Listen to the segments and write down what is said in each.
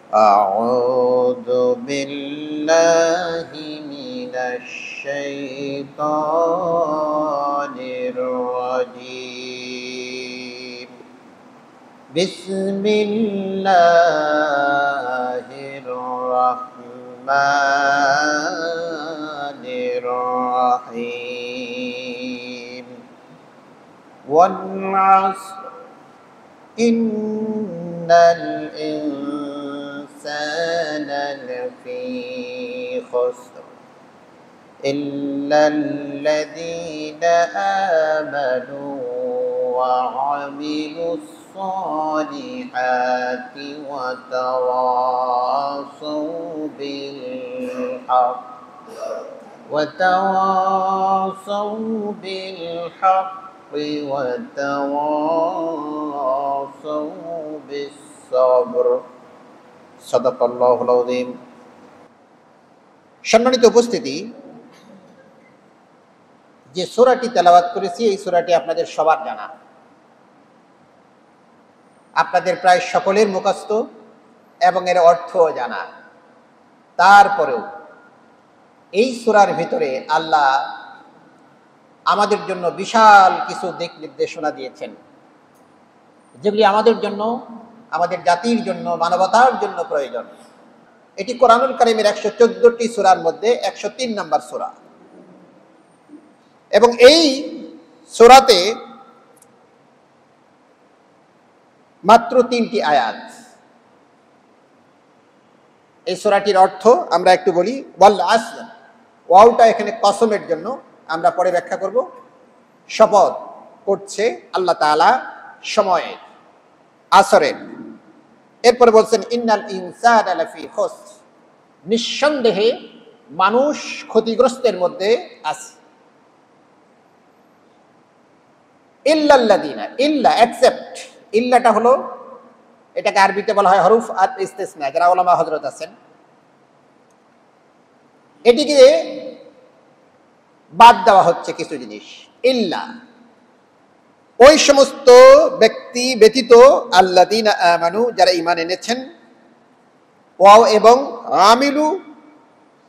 أعوذ بالله من الشيطان الرجيم بسم الله الرحمن الرحيم والعصر إن الإنسان لفي خسر إلا الذين آمنوا وعملوا الصالحات وتواصوا بالحق وتواصوا بالصبر সাদাকাল্লাহুল আযীম। সম্মানিত উপস্থিতি, যে সূরাটি তেলাওয়াত করেছি এই সূরাটি আপনাদের সবার জানা, আপনাদের প্রায় সকলের মুখস্থ এবং এর অর্থও জানা। তারপরেও এই সূরার ভিতরে আল্লাহ আমাদের জন্য বিশাল কিছু দিক নির্দেশনা দিয়েছেন, যেগুলি আমাদের জন্য, আমাদের জাতির জন্য, মানবতার জন্য প্রয়োজন। এটি কোরআনুল কারীমের 114টি সূরার মধ্যে 103 নম্বর সূরা, এবং এই সূরাতে মাত্র 3টি আয়াত। এই সূরাটির অর্থ আমরা একটু বলি। ওয়াল আসর, ওয়াওটা এখানে কসমের জন্য, আমরা পরে ব্যাখ্যা করব। শপথ করছে আল্লাহ তাআলা সময়ের, আসরের। এরপরে বলছেন ইন্নাল ইনসানা লাফি খুসর, নিঃসন্দেহে মানুষ ক্ষতিগ্রস্তের মধ্যে আছে। ইল্লাল্লাযিনা, ইল্লা এক্সেপ্ট, ইল্লাটা হলো, এটাকে আরবিতে বলা হয় হরফ আত ইস্তিসনা। যারা উলামা হযরত আছেন, এটিকে বাদ দেওয়া হচ্ছে কিছু জিনিস। ইল্লা, ওই সমস্ত ব্যক্তি ব্যতীত, আল্লাযীনা আমানু, যারা ঈমান এনেছেন, ওয়াও এবং আমিলু,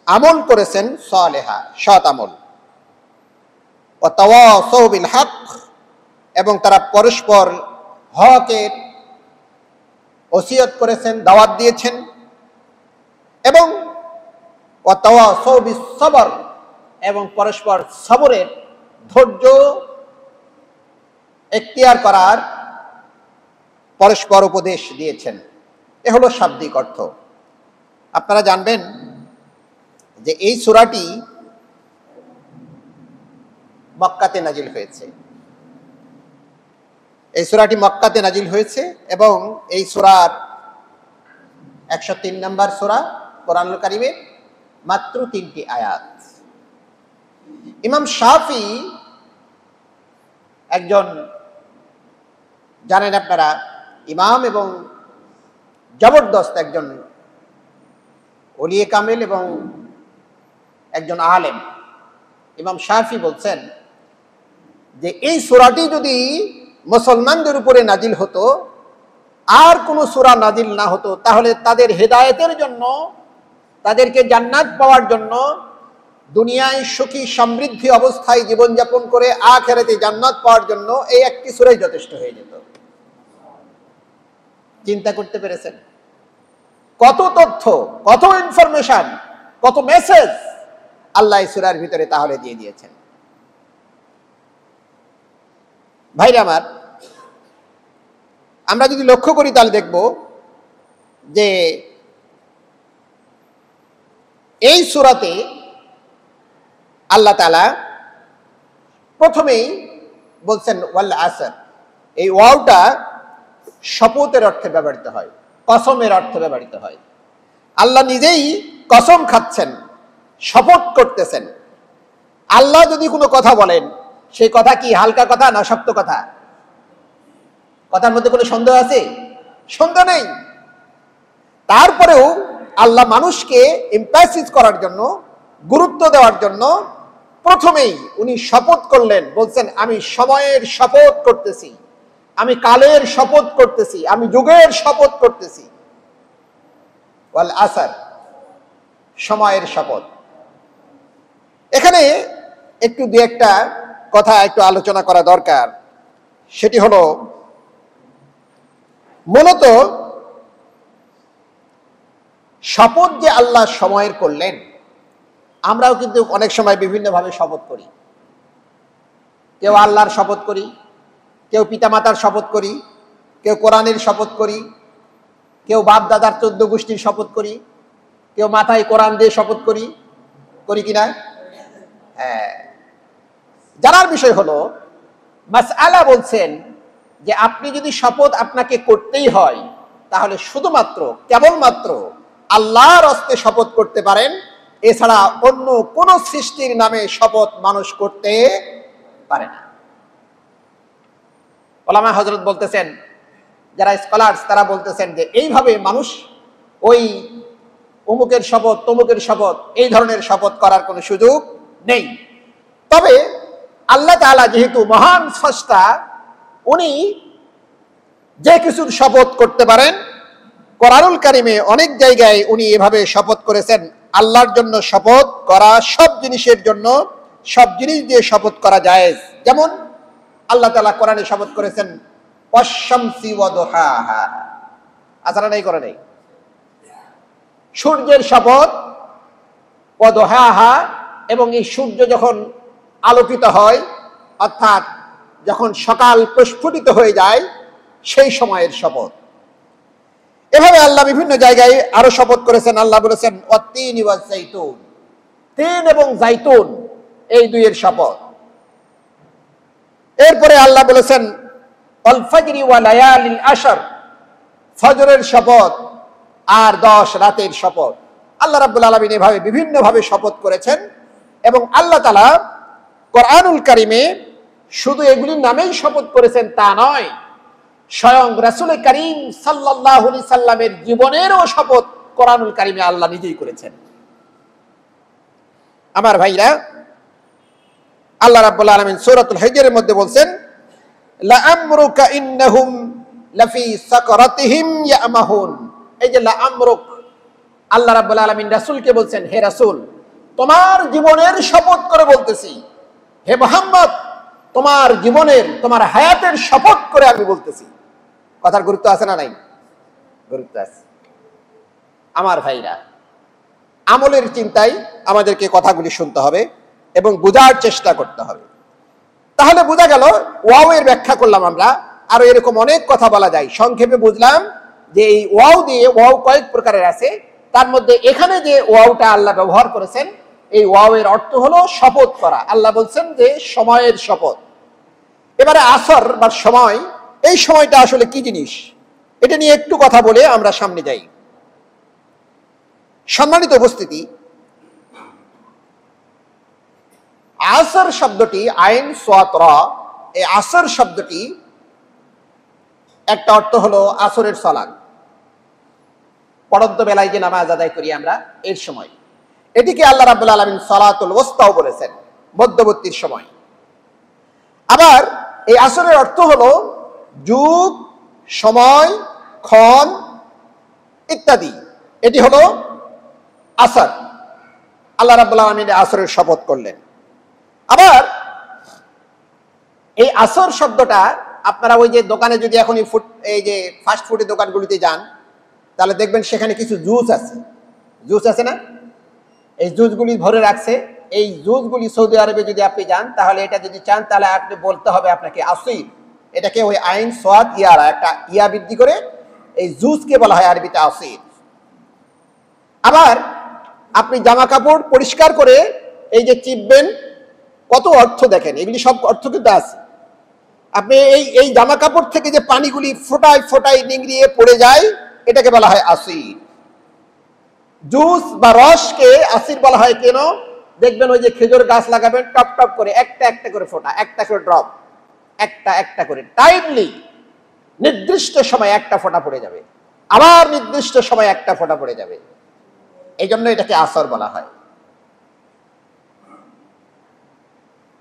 আমল করেছেন, সালেহা, সৎ আমল, ওয়া তাওয়াসাউ বিল হক, এবং তারা পরস্পর হকের ওসিয়ত করেছেন, দাওয়াত দিয়েছেন, এবং ওয়া তাওয়াসাউ বিস সবর, এবং পরস্পর সবরের, ধৈর্য এখতিয়ার করার পরস্পর উপদেশ দিয়েছেন। এ হলো শাব্দিক অর্থ। আপনারা জানবেন যে এই সূরাটি মক্কাতে নাজিল হয়েছে। এই সূরাটি মক্কাতে নাজিল হয়েছে এবং এই সূরার 103 নম্বর সূরা কোরআনুল কারীমের, মাত্র 3টি আয়াত। ইমাম শাফি একজন, জানেন আপনারা, ইমাম এবং জবরদস্ত একজন ওলিয়ে কামেল এবং একজন আলেম। ইমাম শাফি বলছেন যে এই সূরাটি যদি মুসলমানদের উপরে নাজিল হতো, আর কোনো সূরা নাজিল না হতো, তাহলে তাদের হেদায়েতের জন্য, তাদেরকে জান্নাত পাওয়ার জন্য, দুনিয়ায় সুখী সমৃদ্ধি অবস্থায় জীবনযাপন করে আখিরাতে জান্নাত পাওয়ার জন্য এই একটি সূরাই যথেষ্ট হয়ে যেত। চিন্তা করতে পেরেছেন কত তথ্য, কত ইনফরমেশন, কত মেসেজ আল্লাহ এই সূরার ভিতরে তাহলে দিয়ে দিয়েছেন। ভাইরা আমার, আমরা যদি লক্ষ্য করি তাহলে দেখব যে এই সূরাতে আল্লাহ তাআলা প্রথমেই বলছেন ওয়াল আসর। এই ওয়াওটা শপথের অর্থে ব্যবহৃত হয়, কসমের অর্থে ব্যবহৃত হয়। আল্লাহ নিজেই কসম খাচ্ছেন, শপথ করতেছেন। আল্লাহ যদি কোনো কথা বলেন, সেই কথা কি হালকা কথা না শক্ত কথা? কথার মধ্যে কোনো সন্দেহ আছে? সন্দেহ নেই। তারপরেও আল্লাহ মানুষকে এমফাসিস করার জন্য, গুরুত্ব দেওয়ার জন্য প্রথমেই উনি শপথ করলেন, বলছেন আমি সময়ের শপথ করতেছি, আমি কালের শপথ করতেছি, আমি যুগের শপথ করতেছি। ওয়াল আসর, সময়ের শপথ। এখানে একটু দু একটা কথা একটু আলোচনা করা দরকার। সেটি হলো, মূলত শপথ যে আল্লাহ সময়ের করলেন, আমরাও কিন্তু অনেক সময় বিভিন্নভাবে শপথ করি। কেউ আল্লাহর শপথ করি, কেউ পিতামাতার শপথ করি, কেউ কোরআনের শপথ করি, কেউ বাপ দাদার 14 গোষ্ঠীর শপথ করি, কেউ মাথায় কোরআন দিয়ে শপথ করি, করি কিনা? হ্যাঁ। জানার বিষয় হলো, মাসআলা বলছেন যে আপনি যদি শপথ আপনাকে করতেই হয়, তাহলে শুধুমাত্র কেবলমাত্র আল্লাহর হস্তে শপথ করতে পারেন, এছাড়া অন্য কোন সৃষ্টির নামে শপথ মানুষ করতে পারে না। ওলামা হযরত বলতেছেন, যারা স্কলার্স তারা বলতেছেন যে এইভাবে মানুষ ওই অমুকের শপথ তমুকের শপথ এই ধরনের শপথ করার কোনো সুযোগ নেই। তবে আল্লাহ তাআলা যেহেতু মহান স্রষ্টা, উনি যে কিছুর শপথ করতে পারেন, কোরআনুল কারিমে অনেক জায়গায় উনি এভাবে শপথ করেছেন। আল্লাহর জন্য শপথ করা সব জিনিসের জন্য, সব জিনিস দিয়ে শপথ করা জায়েজ। যেমন আল্লাহ তাআলা কোরআনে শপথ করেছেন ওয়াশ-শামসি ওয়া দুহাহা, আসারা নাই করে নাই, সূর্যের শপথ, ওয়া দুহাহা, এবং এই সূর্য যখন আলোকিত হয়, অর্থাৎ যখন সকাল প্রস্ফুটিত হয়ে যায়, সেই সময়ের শপথ। এভাবে আল্লাহ বিভিন্ন জায়গায় আরো শপথ করেছেন। আল্লাহ বলেছেন ওয়াত-তিনি ওয়াজ-যাইতুন, তিন এবং জাইতুন এই দুইয়ের শপথ। এরপরে আল্লাহ বলেছেন ওয়াল ফাজরি ওয়া লায়ালিল আশর, ফজরের শপথ আর 10 রাতের শপথ। আল্লাহ রাব্বুল আলামিন এভাবে বিভিন্নভাবে শপথ করেছেন। এবং আল্লাহ তাআলা কোরআনুল কারিমে শুধু এগুলির নামেই শপথ করেছেন তা নয়, স্বয়ং রাসূল করিম সাল্লাল্লাহু আলাইহি সাল্লামের জীবনেরও শপথ কোরআনুল কারিমে আল্লাহ নিজেই করেছেন। আমার ভাইরা, আল্লাহ রাব্বুল আলামিন সূরাতুল হিজরের মধ্যে বলছেন লাআমরুকা ইন্নাহুম লাফি সাকরাতিহিম ইয়ামাহুন। এই যে লাআমরুক, আল্লাহ রাব্বুল আলামিন রাসূলকে বলছেন, হে রাসূল, তোমার জীবনের শপথ করে বলতেছি, হে মুহাম্মদ, তোমার জীবনের, তোমার হায়াতের শপথ করে আমি বলতেছি। কথার গুরুত্ব আছে না নাই? গুরুত্ব আছে। আমার ভাইরা, আমলের চিন্তায় আমাদেরকে কথাগুলি শুনতে হবে এবং বোঝার চেষ্টা করতে হবে। তাহলে বোঝা গেল, ওয়াও এর ব্যাখ্যা করলাম আমরা, আরো এরকম অনেক কথা বলা যায়। সংক্ষেপে বুঝলাম যে এই ওয়াও দিয়ে, ওয়াও কয়েক প্রকারের আছে, তার মধ্যে এখানে যে ওয়াওটা আল্লাহ ব্যবহার করেছেন, এই ওয়াও এর অর্থ হলো শপথ করা। আল্লাহ বলছেন যে সময়ের শপথ। এবারে আসর বা সময়, এই সময়টা আসলে কি জিনিস, এটা নিয়ে একটু কথা বলে আমরা সামনে যাই। সম্মানিত উপস্থিতি, আসর শব্দটি, আইন সোয়াত র, এই আসর শব্দটি একটা অর্থ হলো আসরের সালাত, পড়ন্ত বেলায় যে নামাজ আদায় করি আমরা, এর সময়। এটিকে আল্লাহ রাব্বুল আলামিন সালাতুল ওয়াসতাও বলেছেন, মধ্যবর্তী সময়। আবার এই আসরের অর্থ হলো যুগ, সময়, ক্ষণ ইত্যাদি। এটি হলো আসর। আল্লাহ রাব্বুল আলামিন আসরের শপথ করলেন। আবার এই আসর শব্দটা আপনারা ওই যে দোকানে যদি এখন এই যে ফাস্ট ফুডের দোকানগুলিতে যান, তাহলে দেখবেন সেখানে কিছু জুস আছে। জুস আছে না? এই জুসগুলি ভরে রাখছে। এই জুসগুলি সৌদি আরবে যদি আপনি যান, তাহলে এটা যদি চান, তাহলে আপনি বলতে হবে আপনাকে আসির। এটাকে ওই আইন সোয়াদ ইয়ারা একটা ইয়া বৃদ্ধি করে এই জুসকে বলা হয় আরবিতে আসির। আবার আপনি জামা কাপড় পরিষ্কার করে এই যে চিপবেন, কত অর্থ দেখেন, এগুলি সব অর্থ কিন্তু আছে। আপনি এই জামা কাপড় থেকে যে পানিগুলি ফোটায় ফোটায় নিংড়িয়ে পড়ে যায়, এটাকে বলা হয় আসির। জুস বা রসকে আসির বলা হয় কেন? দেখবেন ওই যে খেজুর গাছ লাগাবেন, টপ টপ করে একটা একটা করে ফোটা, একটা করে ড্রপ, একটা একটা করে টাইমলি নির্দিষ্ট সময় একটা ফোঁটা পড়ে যাবে, আবার নির্দিষ্ট সময় একটা ফোঁটা পড়ে যাবে। এই জন্য এটাকে আসর বলা হয়।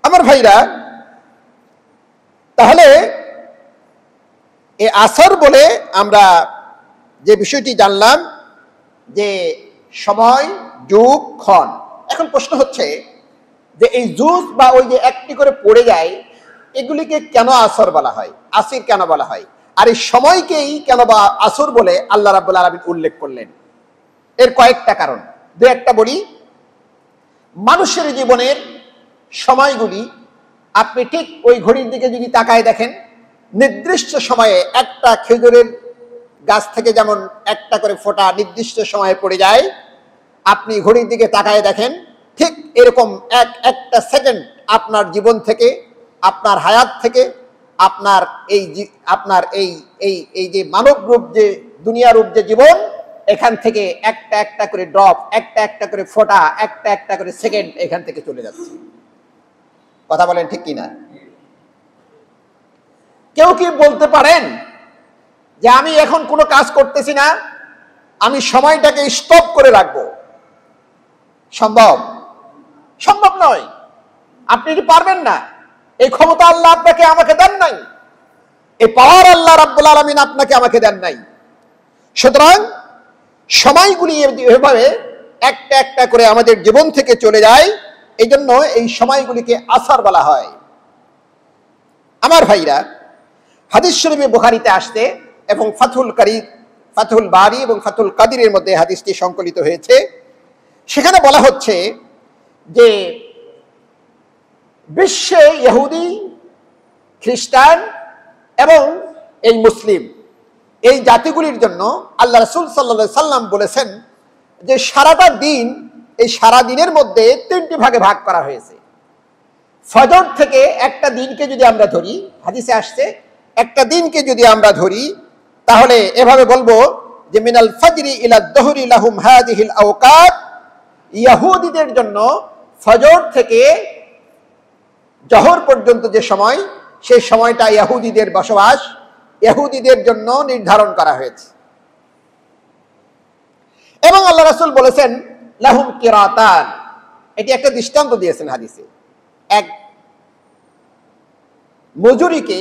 আমার ভাইরা, তাহলে এই আসর বলে আমরা যে বিষয়টি জানলাম যে সময়, যুগ, ক্ষণ। এখন প্রশ্ন হচ্ছে যে এই জুজ বা ওই যে একটি করে পড়ে যায়, এগুলিকে কেন আসর বলা হয়, আসির কেন বলা হয়, আর এই সময়কেই কেন বা আসর বলে আল্লাহ রাব্বুল আলামিন উল্লেখ করলেন? এর কয়েকটা কারণ, দু একটা বলি। মানুষের জীবনের সময়গুলি আপনি ঠিক ওই ঘড়ির দিকে যদি তাকায় দেখেন, নির্দিষ্ট সময়ে একটা খেজুরের গাছ থেকে যেমন একটা করে ফোঁটা নির্দিষ্ট সময়ে পড়ে যায়, আপনি ঘড়ির দিকে তাকায় দেখেন ঠিক এরকম একটা সেকেন্ড আপনার জীবন থেকে, আপনার হায়াত থেকে, আপনার এই যে মানব রূপ, যে দুনিয়া রূপ যে জীবন, এখান থেকে একটা একটা করে ড্রপ, একটা একটা করে ফোঁটা, একটা একটা করে সেকেন্ড এখান থেকে চলে যাচ্ছে। কথা বলেন ঠিক কিনা? কেউ কি বলতে পারেন যে আমি এখন কোনো কাজ করতেছি না, আমি সময়টাকে স্টপ করে রাখবো? সম্ভব? সম্ভব নয়। আপনি কি পারবেন না? এই ক্ষমতা আল্লাহ আপনাকে আমাকে দেন নাই, এই পাওয়ার আল্লাহ রাব্বুল আলামিন আপনাকে আমাকে দেন নাই। সুতরাং সময়গুলি এভাবে একটা একটা করে আমাদের জীবন থেকে চলে যায়, এই জন্য এই সময়গুলিকে আসর বলা হয়। আমার ভাইরা, হাদিস শরীফে বুখারীতে আসতে এবং ফাথুল বারি এবং ফাথুল কাদিরের মধ্যে হাদিসটি সংকলিত হয়েছে। সেখানে বলা হচ্ছে যে বিশ্বে ইহুদি, খ্রিস্টান এবং এই মুসলিম, এই জাতিগুলির জন্য আল্লাহ রাসূল সাল্লাল্লাহু আলাইহি সাল্লাম বলেছেন যে সারাটা দিন, এই সারা দিনের মধ্যে তিনটি ভাগে ভাগ করা হয়েছে। ফজর থেকে একটা দিনকে যদি আমরা ধরি, হাদিসে আসছে একটা দিনকে যদি আমরা ধরি, তাহলে এভাবে বলবো যে মিনাল ফাজরি ইলা যুহরি লাহুম হাযিহিল আওকাত। ইহুদিদের জন্য ফজর থেকে জোহর পর্যন্ত যে সময়, সেই সময়টা ইহুদিদের বসবাস, ইহুদিদের জন্য নির্ধারণ করা হয়েছে। এবং আল্লাহ রাসূল বলেছেন লাহুম কিরাতান, এটি একটা দৃষ্টান্ত দিয়েছেন হাদিসে। এক মজুরিকে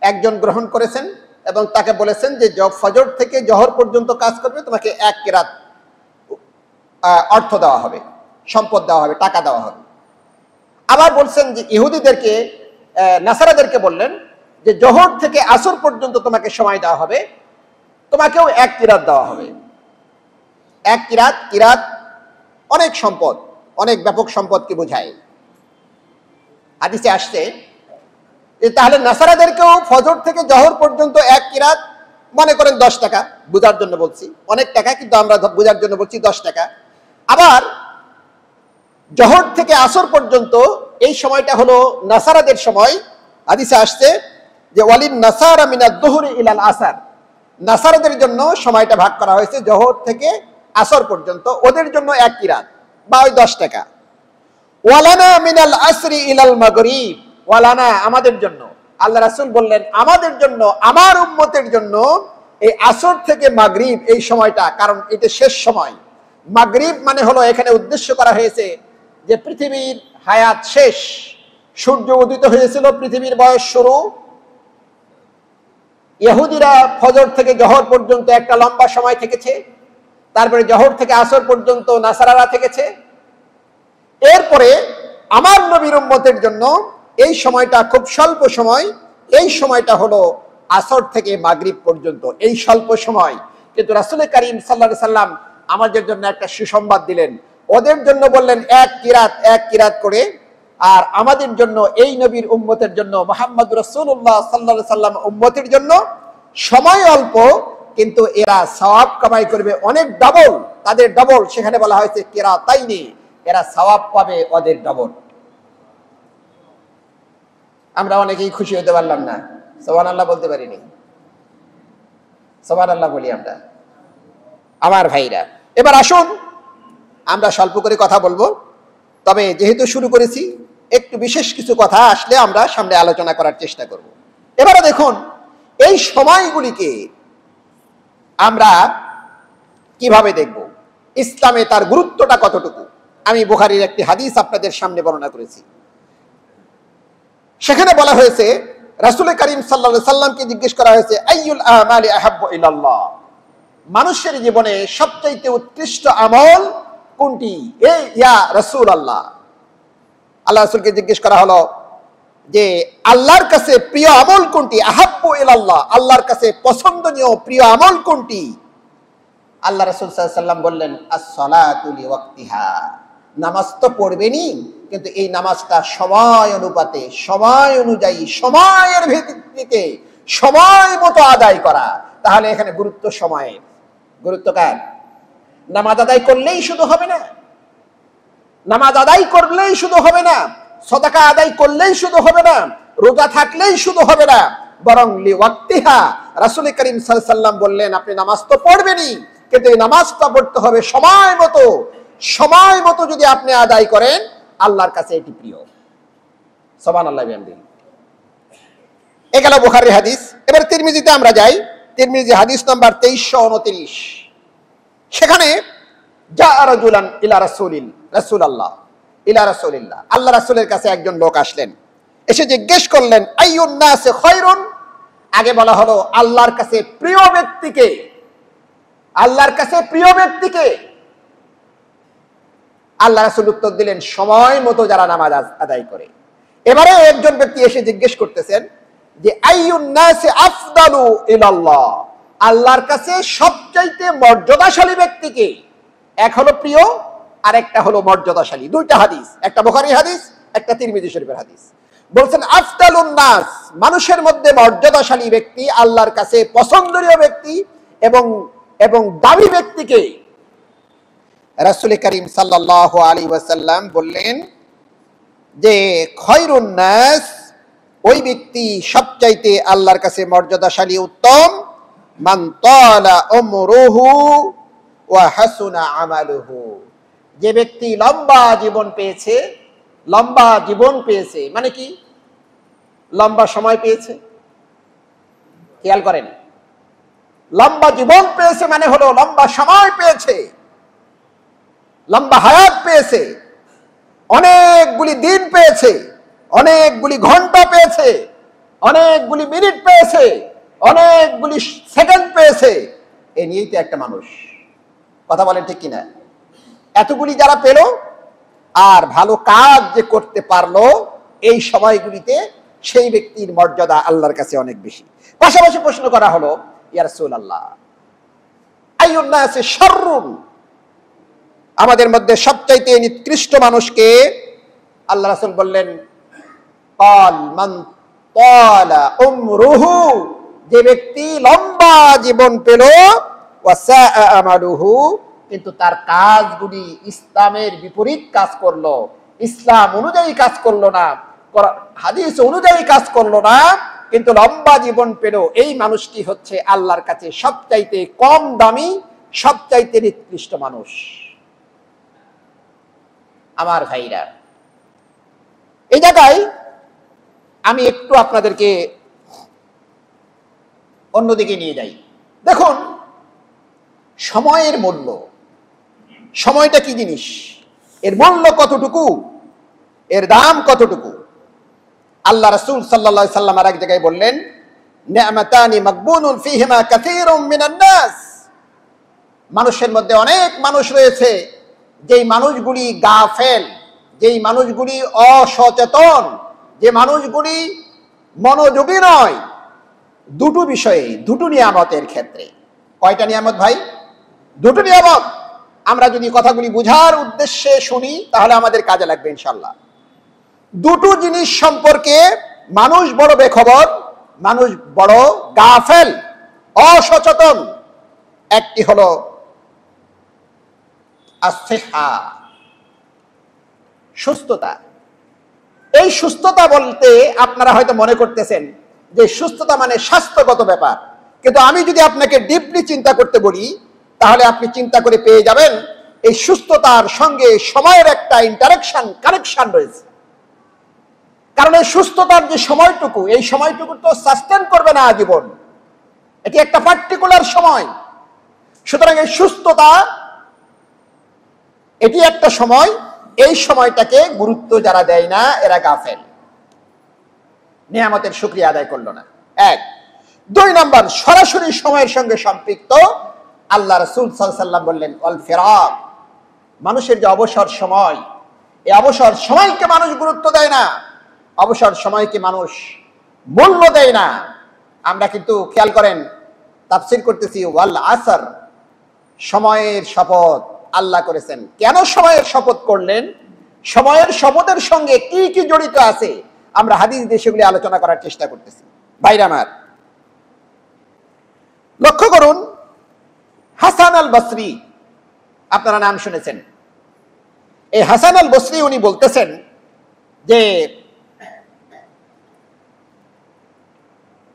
একজন গ্রহণ করেছেন এবং তাকে বলেছেন যে ফজর থেকে জোহর পর্যন্ত কাজ করবে, তোমাকে এক কিরাত অর্থ দেওয়া হবে, সম্পদ দেওয়া হবে, টাকা দেওয়া হবে। আবার বলছেন যে ইহুদিদেরকে, নাসারাদেরকে বললেন যে জোহর থেকে আসর পর্যন্ত তোমাকে সময় দেওয়া হবে, তোমাকেও এক কিরাত দেওয়া হবে। এক কিরাত অনেক সম্পদ, অনেক ব্যাপক সম্পদকে বোঝায়। হাদিসে আসছে যে তাহলে নাসারাদেরকেও ফজর থেকে জোহর পর্যন্ত এক কিরাত, মনে করেন 10 টাকা, বোঝার জন্য বলছি, অনেক টাকা কিন্তু আমরা বোঝার জন্য বলছি 10 টাকা। আবার জোহর থেকে আসর পর্যন্ত এই সময়টা হলো নাসারাদের সময়। হাদিসে আসছে যে ওয়ালিন নাসারা মিনাদ যুহরি ইলাল আসর, নাসারাদের জন্য সময়টা ভাগ করা হয়েছে জোহর থেকে আসর পর্যন্ত, ওদের জন্য এক কিরাত বা ওই 10 টাকা। ওয়ালানা মিনাল আসরি ইলাল মাগরিব, ওয়ালানা আমাদের জন্য, আল্লাহ রাসূল বললেন আমাদের জন্য, আমার উম্মতের জন্য এই আসর থেকে মাগরিব এই সময়টা, কারণ এটা শেষ সময়। মাগরিব মানে হলো, এখানে উদ্দেশ্য করা হয়েছে যে পৃথিবীর হায়াত শেষ, সূর্য উদিত হয়েছিল, পৃথিবীর বয়স শুরু। ইহুদিরা ফজর থেকে জোহর পর্যন্ত একটা লম্বা সময় থেকেছে, তারপরে জোহর থেকে আসর পর্যন্ত নাসারারা থেকেছে। এরপরে আমার নবীর উম্মতের জন্য এই সময়টা খুব স্বল্প সময়, এই সময়টা হলো আসর থেকে মাগরিব পর্যন্ত, এই স্বল্প সময়। কিন্তু রাসূল করিম সাল্লাল্লাহু আলাইহি সাল্লাম আমাদের জন্য একটা সুসংবাদ দিলেন, ওদের জন্য বললেন এক কিরাত করে, আর আমাদের জন্য, এই নবীর উম্মতের জন্য, মুহাম্মদ রাসূলুল্লাহ সাল্লাল্লাহু আলাইহি সাল্লাম উম্মতের জন্য সময় অল্প, কিন্তু এরা সওয়াব কামাই করবে অনেক, ডাবল, তাদের ডাবল। সেখানে বলা হয়েছে কিরাতাইনি, এরা সওয়াব পাবে ওদের ডাবল। আমরা অনেকেই খুশি হতে পারলাম না, সুবহানাল্লাহ বলতে পারিনি। সুবহানাল্লাহ বলি আমরা। আমার ভাইরা, এবার আসুন আমরা স্বল্প করে কথা বলবো, তবে যেহেতু শুরু করেছি, একটু বিশেষ কিছু কথা আসলে আমরা সামনে আলোচনা করার চেষ্টা করব। এবারে দেখুন এই সময়গুলিকে আমরা কিভাবে দেখব, ইসলামে তার গুরুত্বটা কতটুকু। আমি বুখারীর একটি হাদিস আপনাদের সামনে বর্ণনা করেছি। সেখানে বলা হয়েছে, রাসূল করিম সাল্লাল্লাহু আলাইহি সাল্লামকে জিজ্ঞেস করা হয়েছে আইয়ুল আমালি আহাব্বু ইলাল্লাহ, মানুষের জীবনে সবচাইতে উৎকৃষ্ট আমল কোনটি? এই ইয়া রাসূলুল্লাহ, আল্লাহ রাসূলকে জিজ্ঞেস করা হলো যে আল্লাহর কাছে প্রিয় আমল কোনটি? আহাব্বু ইলাল্লাহ, আল্লাহর কাছে পছন্দনীয় প্রিয় আমল কোনটি? আল্লাহ রাসূল সাল্লাল্লাহু আলাইহি ওয়াসাল্লাম বললেন, আস-সালাতু লিওয়াক্তিহা, নামাজ তো পড়বেনই, কিন্তু এই নামাজটা সময় অনুপাতে, সময় অনুযায়ী, সময়ের ভিত্তিতে সময় মতো আদায় করা। তাহলে এখানে গুরুত্ব সময়ের, গুরুত্ব কার? নামাজ আদায় করলেই শুধু হবে না, নামাজ আদায় করলেই শুধু হবে না, সাদাকা আদায় করলেই শুধু হবে না, রোজা থাকলেই শুধু হবে না, বরং লিওয়াক্তিহা, রাসূল করিম সাল্লাল্লাহু আলাইহি ওয়াসাল্লাম বললেন আপনি নামাজ তো পড়বেনই, কিন্তু এই নামাজটা পড়তে হবে সময় মতো। সময় মতো যদি আপনি আদায় করেন, আল্লাহর কাছে এটি প্রিয়। সুবহানাল্লাহ। এ গেল বুখারীর হাদিস। এবার তিরমিজিতে আমরা যাই। তিরমিজি হাদিস নাম্বার 2329। সেখানে যা রাজুলান ইলা রাসূলিল্লাহ, ইলা রাসূলিল্লাহ, আল্লাহ রাসূলের কাছে একজন লোক আসলেন, এসে জিজ্ঞেস করলেন আইয়ুন নাসে খায়রুন। আগে বলা হলো আল্লাহর কাছে প্রিয় ব্যক্তিকে, আল্লাহর কাছে প্রিয় ব্যক্তিকে। আল্লাহ রাসূল উত্তর দিলেন সময় মতো যারা নামাজ আদায় করে। এবারে একজন ব্যক্তি এসে জিজ্ঞেস করতেছেন যে আইয়ুন নাসে আফদালু ইলাল্লাহ, আল্লাহর কাছে সবচাইতে মর্যাদাশালী ব্যক্তিকে। এক হলো প্রিয়, আর একটা হলো মর্যাদাশালী। দুইটা হাদিস, একটা বুখারী হাদিস, একটা তিরমিজি শরীফের হাদিস। বলছেন আফদালুন নাস, মানুষের মধ্যে মর্যাদাশালী ব্যক্তি, আল্লাহর কাছে পছন্দনীয় ব্যক্তি এবং দামি ব্যক্তিকে। রাসূল করিম সাল্লাল্লাহু আলাইহি ওয়াসাল্লাম বললেন যে খায়রুন নাস, ওই ব্যক্তি সবচাইতে আল্লাহর কাছে মর্যাদাশালী, উত্তম, মান তালা উমরুহু ওয়া হাসুনা আমালুহু, যে ব্যক্তি লম্বা জীবন পেয়েছে। লম্বা জীবন পেয়েছে মানে কি? লম্বা সময় পেয়েছে। খেয়াল করেন, লম্বা জীবন পেয়েছে মানে হলো লম্বা সময় পেয়েছে, লম্বা হায়াত পেয়েছে, অনেকগুলি দিন পেয়েছে, অনেকগুলি ঘন্টা পেয়েছে, অনেকগুলি মিনিট পেয়েছে, অনেকগুলি সেকেন্ড পেয়েছে। এ নিয়েই তো একটা মানুষ। কথা বলেন ঠিক কিনা? এতগুলি যারা পেল আর ভালো কাজ যে করতে পারলো এই সময়গুলিতে, সেই ব্যক্তির মর্যাদা আল্লাহর কাছে অনেক বেশি। পাশাপাশি প্রশ্ন করা হলো ইয়া রাসূলুল্লাহ আইয়ুন নাসি শাররুন, আমাদের মধ্যে সবচাইতে নিকৃষ্ট মানুষকে? আল্লাহ রাসূল বললেন ক্বাল মান তালা উমরুহু, যে ব্যক্তি লম্বা জীবন পেল, ওয়া সাআ আমালুহু, কিন্তু তার কাজগুলি ইসলামের বিপরীত কাজ করলো, ইসলাম অনুযায়ী কাজ করলো না, হাদিস অনুযায়ী কাজ করলো না, কিন্তু লম্বা জীবন পেল। এই মানুষটি হচ্ছে আল্লাহর কাছে সবচাইতে কম দামি, সবচাইতে নিকৃষ্ট মানুষ। আমার ভাইরা, এই জায়গায় আমি একটু আপনাদেরকে অন্যদিকে নিয়ে যাই। দেখুন, সময়ের মূল্য, সময়টা কি জিনিস, এর মূল্য কতটুকু, এর দাম কতটুকু। আল্লাহ রাসূল সাল্লাল্লাহু আলাইহি ওয়াসাল্লাম আর এক জায়গায় বললেন নি'মাতানি মাগবুনুন ফীহিমা কাসীরুম মিনান নাস, মানুষের মধ্যে অনেক মানুষ রয়েছে যেই মানুষগুলি গাফেল, যেই মানুষগুলি অসচেতন, যে মানুষগুলি মনোযোগী নয় দুটো বিষয়ে, দুটো নিয়ামতের ক্ষেত্রে। কয়টা নিয়ামত ভাই? দুটো নিয়ামত। আমরা যদি কথাগুলি বুঝার উদ্দেশ্যে শুনি তাহলে আমাদের কাজে লাগবে ইনশাআল্লাহ। দুটো জিনিস সম্পর্কে মানুষ বড় বেখবর, মানুষ বড় গাফেল, অসচেতন। একটি হলো আসিহা, সুস্থতা। এই সুস্থতা বলতে আপনারা হয়তো মনে করতেছেন যে সুস্থতা মানে স্বাস্থ্যগত ব্যাপার, কিন্তু আমি যদি আপনাকে ডিপলি চিন্তা করতে বলি তাহলে আপনি চিন্তা করে পেয়ে যাবেন এই সুস্থতার সঙ্গে সময়ের একটা ইন্টারেকশন, কানেকশন রয়েছে। কারণ এই সুস্থতার যে সময়টুকু, এই সময়টুকু তো সাস্টেন করবে না আজীবন, এটি একটা পার্টিকুলার সময়। সুতরাং এই সুস্থতা এটি একটা সময়, এই সময়টাকে গুরুত্ব যারা দেয় না এরা গাফেল, নিয়ামতের শুকরিয়া আদায় করলো না। এক। দুই নম্বর, সরাসরি সময়ের সঙ্গে সম্পৃক্ত আল্লাহ রাসূল সাল্লাল্লাহু আলাইহি ওয়াসাল্লাম বললেন ওয়াল ফিরাক, মানুষের যে অবসর সময়, এই অবসর সময়কে মানুষ গুরুত্ব দেয় না, অবসর সময়কে মানুষ মূল্য দেয় না। আমরা কিন্তু খেয়াল করেন তাফসীর করতেছি ওয়াল আসর, সময়ের শপথ আল্লাহ করেছেন। কেন সময়ের শপথ করলেন, সময়ের শপথের সঙ্গে কি কি জড়িত আছে আমরা হাদিস দিয়ে সেগুলি আলোচনা করার চেষ্টা করতেছি। ভাইরা আমার, লক্ষ্য করুন হাসান আল বসরি, আপনারা নাম শুনেছেন। এই হাসান আল বসরি উনি বলতেছেন যে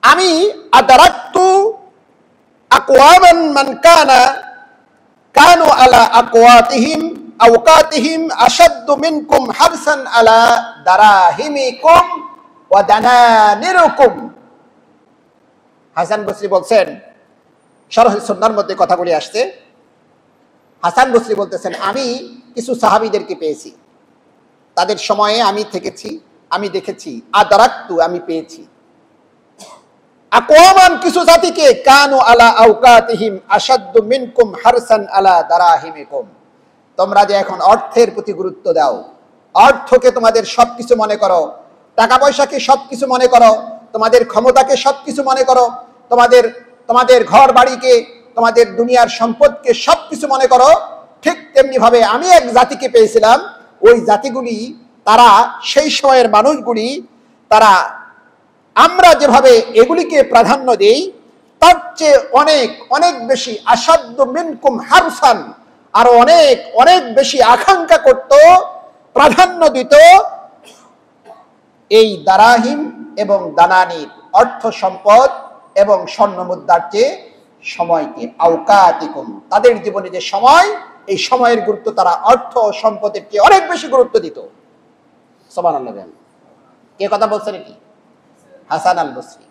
আমি আদারাকতু আকওয়ামান মান কানু আলা আকওয়াতিহিম আওকাতিহিম আশাদ্দু মিনকুম হারসান আলা দারাহিমিকুম ওয়া দানানিরুকুম। হাসান বসরি বলছেন, শরহ সুন্নাহর মধ্যে কথাগুলি আসছে। হাসান বসরি বলতেছেন আমি কিছু সাহাবীদেরকে পেয়েছি, তাদের সময়ে আমি থেকেছি, আমি দেখেছি, আদারাকতু আমি পেয়েছি, আকওয়ামান কিছু জাতিকে কানু আলা আওকাতিহিম আশাদ্দু মিনকুম হারসান আলা দারাহিমিকুম। তোমরা যে এখন অর্থের প্রতি গুরুত্ব দাও, অর্থকে তোমাদের সবকিছু মনে করো, টাকা পয়সাকে সবকিছু মনে করো, তোমাদের ক্ষমতাকে সবকিছু মনে করো, তোমাদের ঘর বাড়িকে, তোমাদের দুনিয়ার সম্পদকে সবকিছু মনে করো, ঠিক তেমনি ভাবে আমি এক জাতিকে পেয়েছিলাম। ওই জাতিগুলি, তারা সেই সময়ের মানুষগুলি, তারা আমরা যেভাবে এগুলিকে প্রাধান্য দেই তার চেয়ে অনেক অনেক বেশি আসাদ্দু মিনকুম হারসান, আরো অনেক অনেক বেশি আকাঙ্ক্ষা করত, প্রাধান্য দিত এই দারাহিম এবং দানানির, অর্থ সম্পদ এবং স্বর্ণ মুদ্রার চেয়ে সময়কে, আওকাতিকুম, তাদের জীবনে যে সময়, এই সময়ের গুরুত্ব তারা অর্থ সম্পদের চেয়ে অনেক বেশি গুরুত্ব দিত। সুবহানাল্লাহ। কে কথা বলছেন? কি হাসান আল বসরি।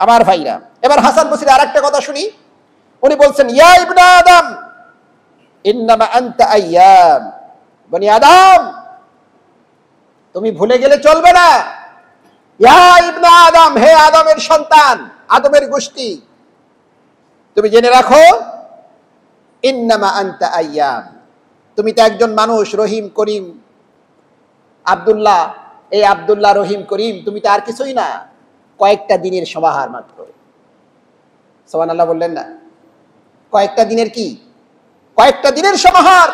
আমার ভাইরা, এবার হাসান বসরি আরেকটা কথা শুনি। উনি বলছেন ইয়া ইবনে আদম ইন্নামা আনতা আইয়াম, বনি আদম তুমি ভুলে গেলে চলবে না। ইয়া ইবনে আদম, হে আদমের সন্তান, আদমের গোষ্ঠী, তুমি জেনে রাখো ইন্নামা আনতা আইয়াম, তুমি তো একজন মানুষ, রহিম করিম আব্দুল্লাহ, এই আব্দুল্লাহ রহিম করিম, তুমি তো আর কিছুই না, কয়েকটা দিনের সমাহার মাত্র। সুবহানাল্লাহ বললেন না? কয়েকটা দিনের কি? কয়েকটা দিনের সমাহার।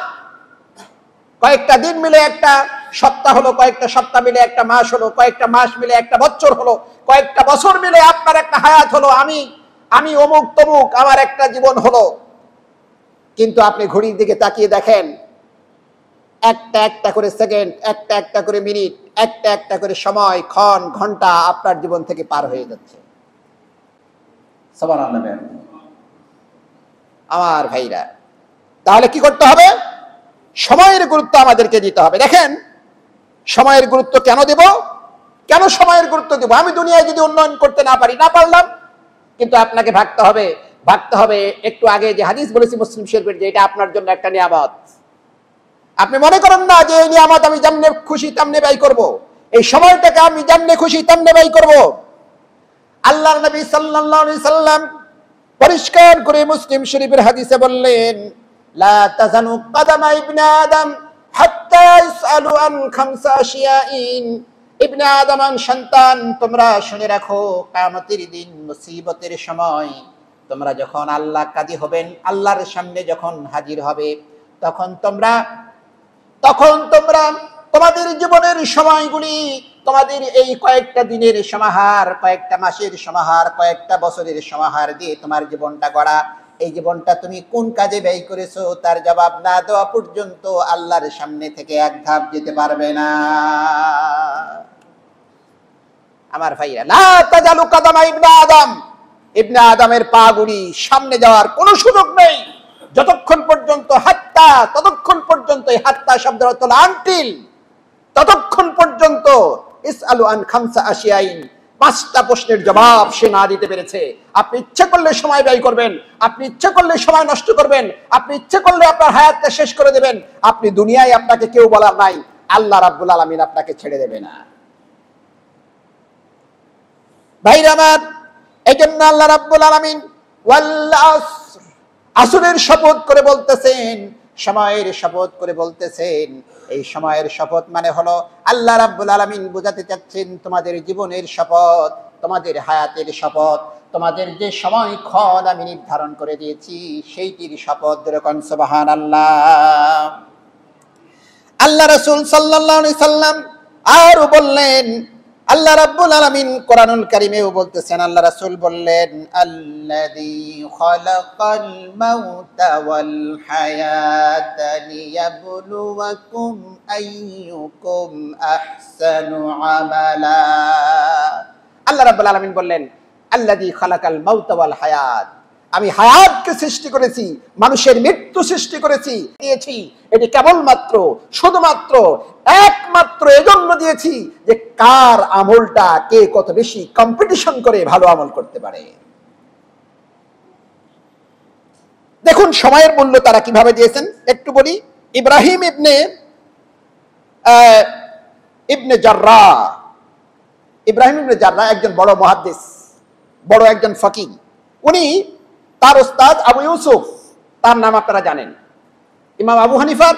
কয়েকটা দিন মিলে একটা সপ্তাহ হলো, কয়েকটা সপ্তাহ মিলে একটা মাস হলো, কয়েকটা মাস মিলে একটা বছর হলো, কয়েকটা বছর মিলে আপনার একটা হায়াত হলো। আমি অমুক তমুক, আমার একটা জীবন হলো। কিন্তু আপনি ঘড়ির দিকে তাকিয়ে দেখেন, একটা একটা করে সেকেন্ড, একটা একটা করে মিনিট, একটা একটা করে সময়, ক্ষণ, ঘন্টা আপনার জীবন থেকে পার হয়ে যাচ্ছে। সুবহানাল্লাহ। আমার ভাইরা, তাহলে কি করতে হবে? সময়ের গুরুত্ব আমাদেরকে দিতে হবে। দেখেন, সময়ের গুরুত্ব কেন দেব? কেন সময়ের গুরুত্ব দেব? আমি দুনিয়ায় যদি উন্নয়ন করতে না পারি, না পারলাম, কিন্তু আপনাকে ভাবতে হবে। একটু আগে যে হাদিস বলেছি মুসলিম শরীফের, যে এটা আপনার জন্য একটা নিয়ামত। আপনি মনে করেন না যে এই নিয়ামত আমি যেমনে খুশি তেমনে ব্যয় করব, এই সময়টাকে আমি যেমনে খুশি তেমনে ব্যয় করব। আল্লাহর নবী সাল্লাল্লাহু আলাইহি সাল্লাম পরিষ্কার করে মুসলিম শরীফের হাদিসে বললেন, লা তাজানু কদামা ইবনে আদম হাত্তা ইসআলু আন খামসা আশিয়াইন। ইবনে আদম সন্তান, তোমরা শুনে রাখো, কিয়ামতের দিন, মুসিবতের সময়, তোমরা যখন আল্লাহ কাজী হবেন, আল্লাহর সামনে যখন হাজির হবে, তখন তোমরা তোমাদের জীবনের সময়গুলি, তোমাদের এই কয়েকটা দিনের সমাহার, কয়েকটা মাসের সমাহার, কয়েকটা বছরের সমাহার দিয়ে তোমার জীবনটা গড়া, এই জীবনটা তুমি কোন কাজে ব্যয় করেছো তার জবাব না দেওয়া পর্যন্ত আল্লাহর সামনে থেকে এক ধাপ যেতে পারবে না। আমার ভাইরা, লা তাজালু কদামা ইবনে আদম, ইবনে আদমের পাগুলি সামনে যাওয়ার কোনো সুযোগ নেই যতক্ষণ পর্যন্ত ততক্ষণ পর্যন্ত, এই হাত্তা শব্দের অর্থ আনটিল, ততক্ষণ পর্যন্ত ইসআলু আন খামসা আশিয়াইন, পাঁচটা প্রশ্নের জবাব সে না দিতে পেরেছে। আপনি ইচ্ছে করলে সময় ব্যয় করবেন, আপনি ইচ্ছে করলে সময় নষ্ট করবেন, আপনি ইচ্ছে করলে আপনার হায়াতটা শেষ করে দেবেন, আপনি দুনিয়ায় আপনাকে কেউ বলার নাই, আল্লাহ রাব্বুল আলামিন আপনাকে ছেড়ে দেবে না। ভাইরা আমার, এই জন্য আল্লাহ রাব্বুল আলামিন ওয়াল আসর, আসরের শপথ করে বলতেছেন, সময়ের শপথ করে বলতেছেন। এই সময়ের শপথ মানে হলো আল্লাহ রাব্বুল আলামিন বোঝাতে চাচ্ছেন তোমাদের জীবনের শপথ, তোমাদের হায়াতের শপথ, তোমাদের যে সময়ক্ষণ আমি নির্ধারণ করে দিয়েছি সেইটির শপথ। যেরকম সুবহানাল্লাহ। আল্লাহ রাসূল সাল্লাল্লাহু আলাইহি সাল্লাম আরো বললেন, আল্লাহ রাব্বুল আলামিন কোরআনুল কারীমেও বলতেছেন, আল্লাহ রাসূল বললেন, আল্লাযী খালাকাল মাউতা ওয়াল হায়াতা লিয়াবলুয়াকুম আইয়ুকুম আহসানু আমালা। আল্লাহ রাব্বুল আলামিন বললেন, আল্লাযী খালাকাল মাউতা ওয়াল হায়াত, আমি হায়াতকে সৃষ্টি করেছি, মানুষের মৃত্যু সৃষ্টি করেছি, দিয়েছি। এটি কেবলমাত্র, শুধুমাত্র, একমাত্র এজন্য দিয়েছি যে কার আমলটা কে কত বেশি কম্পিটিশন করে ভালো আমল করতে পারে। দেখুন সময়ের মূল্য তারা কিভাবে দিয়েছেন একটু বলি। ইব্রাহিম ইবনে জাররাহ, ইব্রাহিম ইবনে জাররাহ একজন বড় মুহাদ্দিস, বড় একজন ফকিহ। উনি তার ওস্তাদ আবু ইউসুফ, তার নাম আপনারা জানেন, ইমাম আবু হানিফার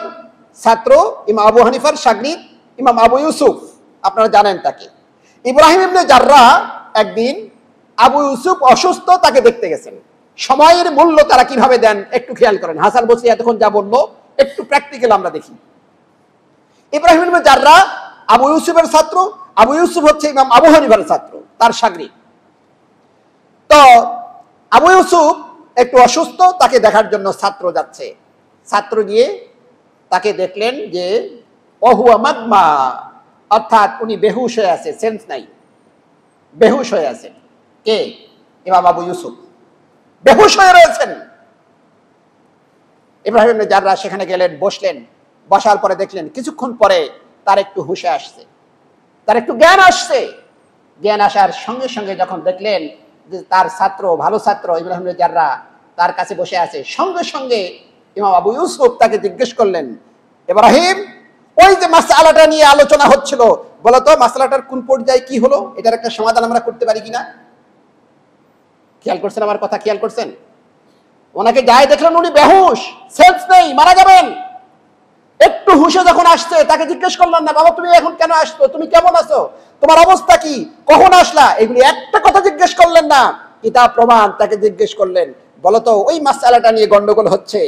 ছাত্র, ইমাম আবু হানিফার শাগরিদ ইমাম আবু ইউসুফ, আপনারা জানেন তাকে। ইব্রাহিম ইবনে জাররাহ একদিন আবু ইউসুফ অসুস্থ, তাকে দেখতে গেছেন। সময়ের মূল্য তারা কিভাবে দেন একটু খেয়াল করেন। হাসান বসরি এতক্ষণ যা বললো একটু প্র্যাকটিক্যাল আমরা দেখি। ইব্রাহিম ইবনে জাররাহ আবু ইউসুফের ছাত্র, আবু ইউসুফ হচ্ছে ইমাম আবু হানিফার ছাত্র, তার শাগরিদ। তো আবু ইউসুফ একটু অসুস্থ, তাকে দেখার জন্য ছাত্র যাচ্ছে। ছাত্র গিয়ে তাকে দেখলেন যে অহুয়া মাগমা, অর্থাৎ উনি বেহুশ হয়ে আছে, সেন্স নাই, বেহুশ হয়ে আছেন। কে? ইমাম আবু ইউসুফ বেহুশ হয়ে রয়েছেন। ইব্রাহিম ইবনে জাররাহ সেখানে গেলেন, বসলেন। বসার পরে দেখলেন কিছুক্ষণ পরে তার একটু হুঁশে আসছে, তার একটু জ্ঞান আসছে। জ্ঞান আসার সঙ্গে সঙ্গে যখন দেখলেন যে তার ছাত্র, ভালো ছাত্র ইব্রাহিম ইবনে জাররাহ তার কাছে বসে আছে, সঙ্গে সঙ্গে ইমাম আবু ইউসুফ তাকে জিজ্ঞেস করলেন, ইব্রাহিম, ওই যে মাসআলাটা নিয়ে আলোচনা হচ্ছিল, বলতো মাসআলাটার কোন পর্যায়ে কি হলো? এটার একটা সমাধান আমরা করতে পারি কিনা? খেয়াল করছেন আমার কথা? খেয়াল করছেন? ওনাকে যাই দেখলেন উনি বেহুশ, সেন্স নেই, মারা যাবেন। একটু হুঁশে যখন আসছে তাকে জিজ্ঞেস করলেন না, বাবা তুমি এখন কেন আসছো, তুমি কেমন আছো, তোমার অবস্থা কি, কখন আসলা, এগুলি একটা কথা জিজ্ঞেস করলেন না। কিতাব প্রমাণ তাকে জিজ্ঞেস করলেন, বলতো ওই মাসআলাটা নিয়ে গন্ডগোল হচ্ছে,